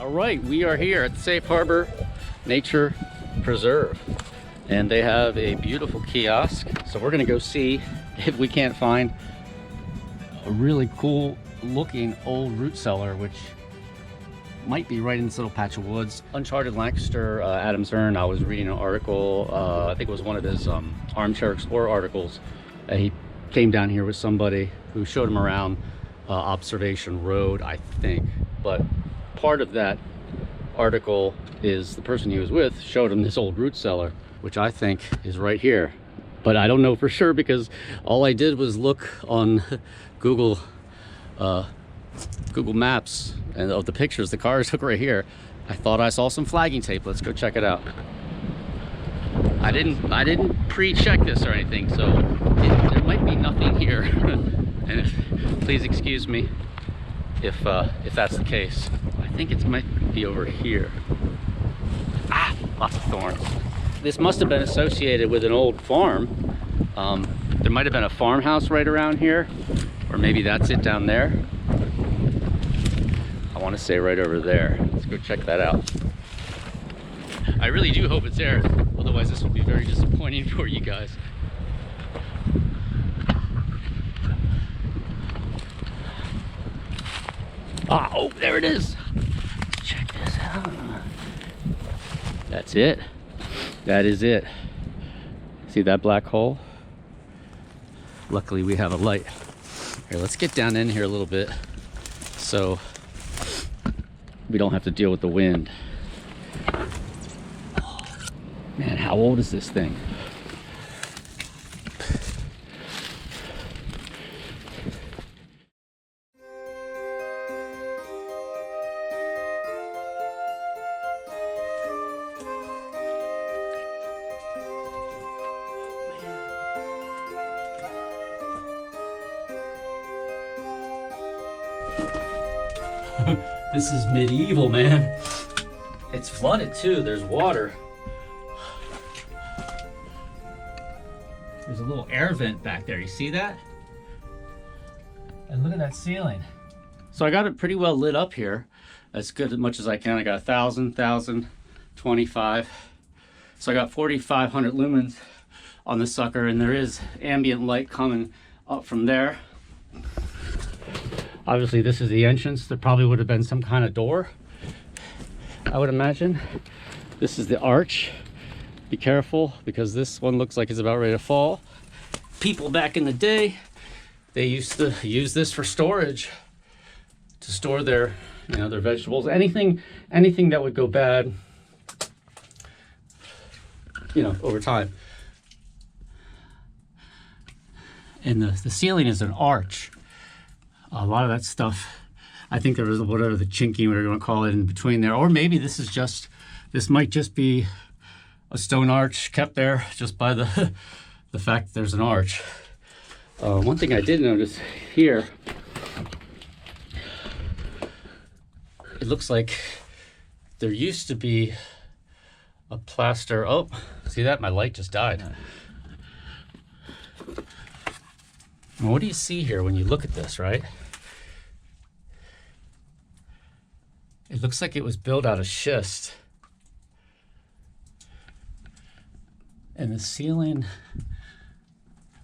All right, we are here at Safe Harbor Nature Preserve, and they have a beautiful kiosk. So we're gonna go see if we can't find a really cool looking old root cellar, which might be right in this little patch of woods. Uncharted Lancaster, Adam Zern, I was reading an article, I think it was one of his Armchair Explorer articles. He came down here with somebody who showed him around Observation Road, I think. But part of that article is the person he was with showed him this old root cellar, which I think is right here. But I don't know for sure because all I did was look on Google Maps, and of the pictures the cars took right here, I thought I saw some flagging tape. Let's go check it out. I didn't pre-check this or anything, so there might be nothing here. And please excuse me if that's the case. I think it might be over here. Ah, lots of thorns. This must have been associated with an old farm. There might have been a farmhouse right around here, or maybe that's it down there. I want to say right over there. Let's go check that out. I really do hope it's there, otherwise this will be very disappointing for you guys. Ah, oh, there it is. Let's check this out. That's it. That is it. See that black hole? Luckily we have a light. Here, let's get down in here a little bit so we don't have to deal with the wind. Oh, man, how old is this thing? This is medieval, man. It's flooded too. There's water. There's a little air vent back there. You see that? And look at that ceiling. So I got it pretty well lit up here. As good as much as I can. I got 1,000, 25. So I got 4,500 lumens on the sucker, and there is ambient light coming up from there. Obviously this is the entrance. There probably would have been some kind of door, I would imagine. This is the arch. Be careful because this one looks like it's about ready to fall. People back in the day, they used to use this for storage, to store their, you know, their vegetables, anything that would go bad, you know, over time. And the ceiling is an arch. A lot of that stuff, I think there was whatever the chinking, whatever you want to call it, in between there. Or maybe this might just be a stone arch kept there just by the fact that there's an arch. One thing I did notice here, it looks like there used to be a plaster. Oh, see that? My light just died. Well, what do you see here when you look at this, right? It looks like it was built out of schist. And the ceiling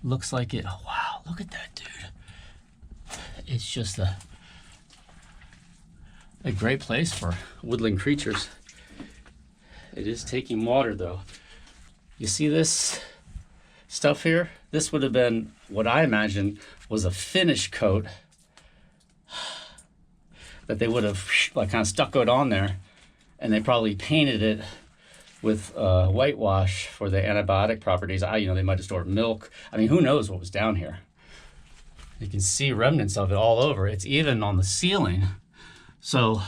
looks like it, oh wow, look at that, dude. It's just a great place for woodland creatures. It is taking water though. You see this stuff here? This would have been what I imagine was a finish coat that they would have like kind of stuccoed on there, and they probably painted it with whitewash for the antibiotic properties. You know, they might have stored milk. I mean, who knows what was down here? You can see remnants of it all over. It's even on the ceiling. So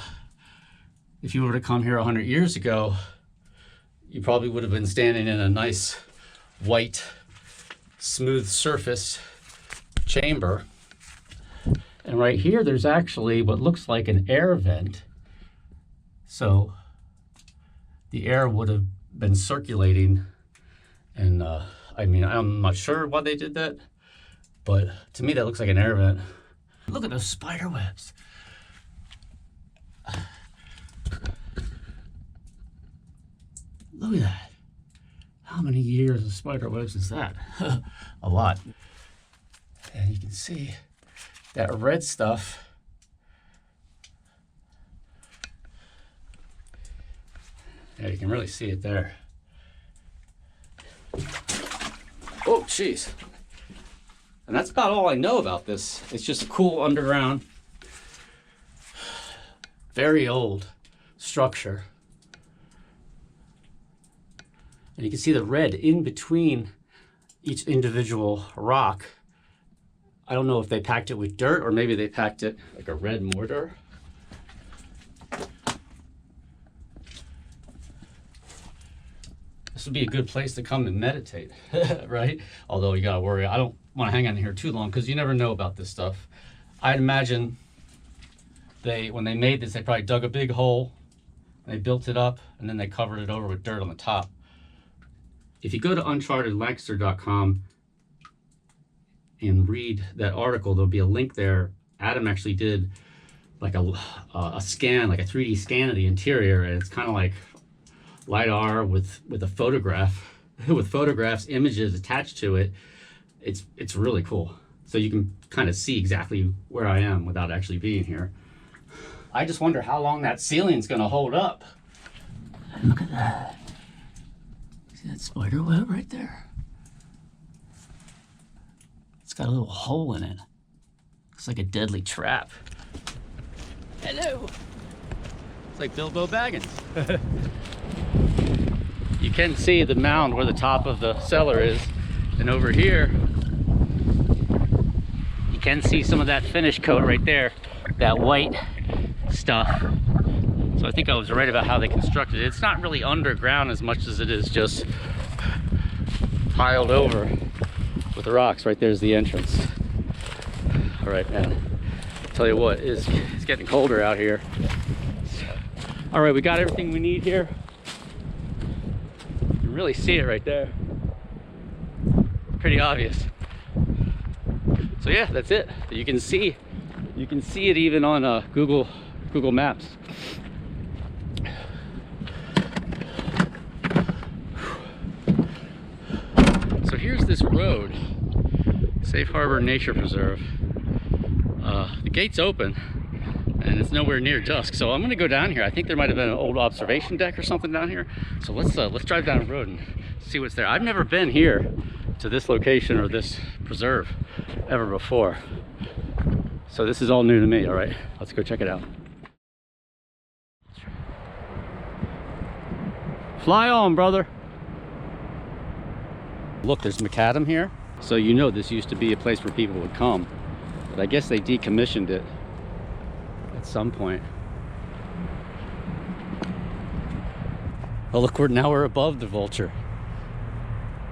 if you were to come here 100 years ago, you probably would have been standing in a nice white, smooth surface chamber. And right here, there's actually what looks like an air vent. So the air would have been circulating. And I mean, I'm not sure why they did that, but to me, that looks like an air vent. Look at those spider webs. Look at that. How many years of spider webs is that? A lot. And you can see that red stuff. Yeah, you can really see it there. Oh, jeez. And that's about all I know about this. It's just a cool underground, very old structure. And you can see the red in between each individual rock. I don't know if they packed it with dirt or maybe they packed it like a red mortar. This would be a good place to come and meditate, right? Although you gotta worry, I don't want to hang on here too long because you never know about this stuff. I'd imagine when they made this, they probably dug a big hole, they built it up, and then they covered it over with dirt on the top. If you go to unchartedlancaster.com and read that article, there'll be a link there. Adam actually did like a scan, like a 3D scan of the interior, and it's kind of like LiDAR with a photograph, with photographs, images attached to it. It's really cool. So you can kind of see exactly where I am without actually being here. I just wonder how long that ceiling's gonna hold up. Look at that. See that spider web right there? It's got a little hole in it. Looks like a deadly trap. Hello. It's like Bilbo Baggins. You can see the mound where the top of the cellar is, and over here you can see some of that finish coat right there, that white stuff. So I think I was right about how they constructed it. It's not really underground as much as it is just piled over with the rocks. Right there's the entrance. All right, man, I'll tell you what, it's getting colder out here. All right, we got everything we need here. You can really see it right there. Pretty obvious. So yeah, that's it. You can see it even on Google Maps. So here's this road, Safe Harbor Nature Preserve. The gate's open and it's nowhere near dusk, so I'm gonna go down here. I think there might have been an old observation deck or something down here. So let's drive down the road and see what's there. I've never been here to this location or this preserve ever before, so this is all new to me. All right, let's go check it out. Fly on, brother. Look, there's macadam here, so you know this used to be a place where people would come, but I guess they decommissioned it at some point. Oh look, now we're above the vulture.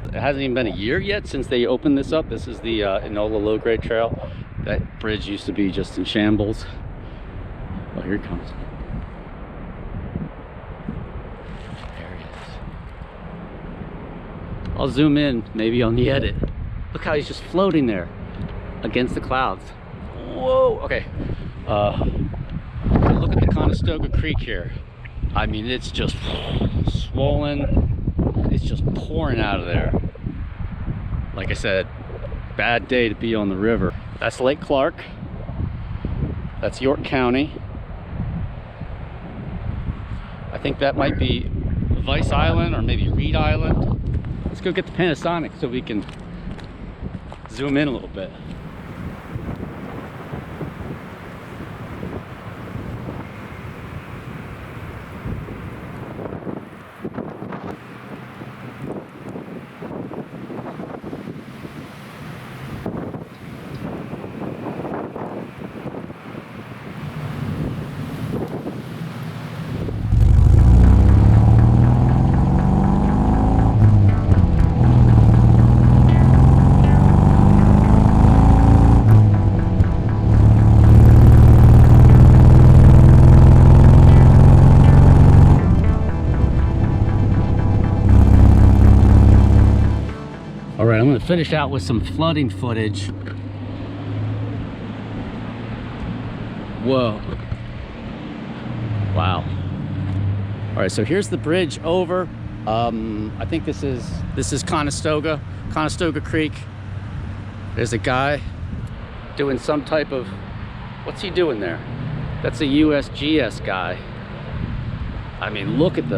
It hasn't even been a year yet since they opened this up. This is the Enola low-grade trail. That bridge used to be just in shambles. Oh, here it comes. There he is. I'll zoom in maybe on the edit. Look how he's just floating there against the clouds. Whoa, okay. Look at the Conestoga Creek here. I mean, it's just swollen. It's just pouring out of there. Like I said, bad day to be on the river. That's Lake Clark. That's York County. I think that might be Vice Island or maybe Reed Island. Let's go get the Panasonic so we can zoom in a little bit. Alright, I'm going to finish out with some flooding footage. Whoa. Wow. Alright, so here's the bridge over I think this is Conestoga Creek. There's a guy doing some type of, what's he doing there? That's a USGS guy. I mean, look at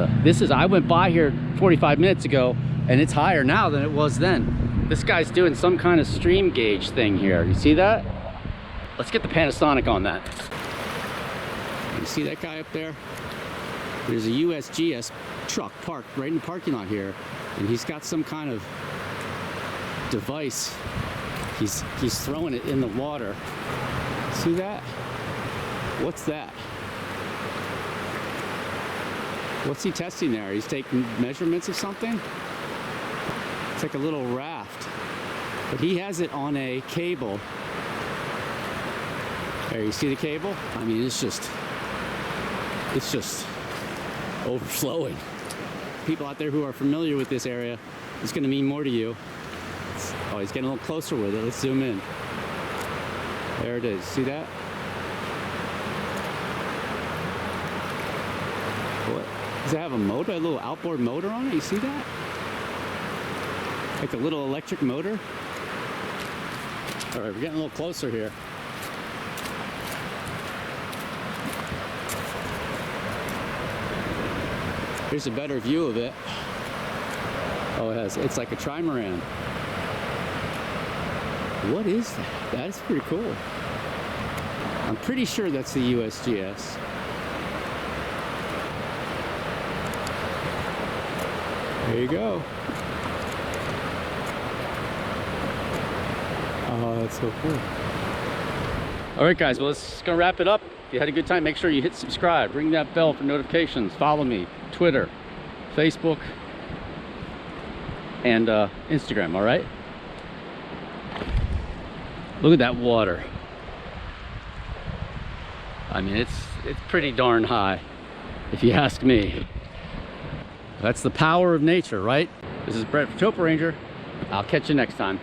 I went by here 45 minutes ago and it's higher now than it was then. This guy's doing some kind of stream gauge thing here. You see that? Let's get the Panasonic on that. You see that guy up there? There's a USGS truck parked right in the parking lot here, and he's got some kind of device. He's throwing it in the water. See that? What's that? What's he testing there? He's taking measurements of something? It's like a little raft, but he has it on a cable. There, you see the cable? I mean, it's just overflowing. People out there who are familiar with this area, it's going to mean more to you. Oh, he's getting a little closer with it. Let's zoom in. There it is. See that? What? Does it have a motor? A little outboard motor on it? You see that? Like a little electric motor? All right, we're getting a little closer here. Here's a better view of it. Oh, it's like a trimaran. What is that? That's pretty cool. I'm pretty sure that's the USGS. There you go. Oh, that's so cool. All right, guys, well, it's gonna wrap it up. If you had a good time, make sure you hit subscribe, ring that bell for notifications, follow me, Twitter, Facebook, and Instagram, all right? Look at that water. I mean, it's pretty darn high, if you ask me. That's the power of nature, right? This is Brett for TopoRanger. I'll catch you next time.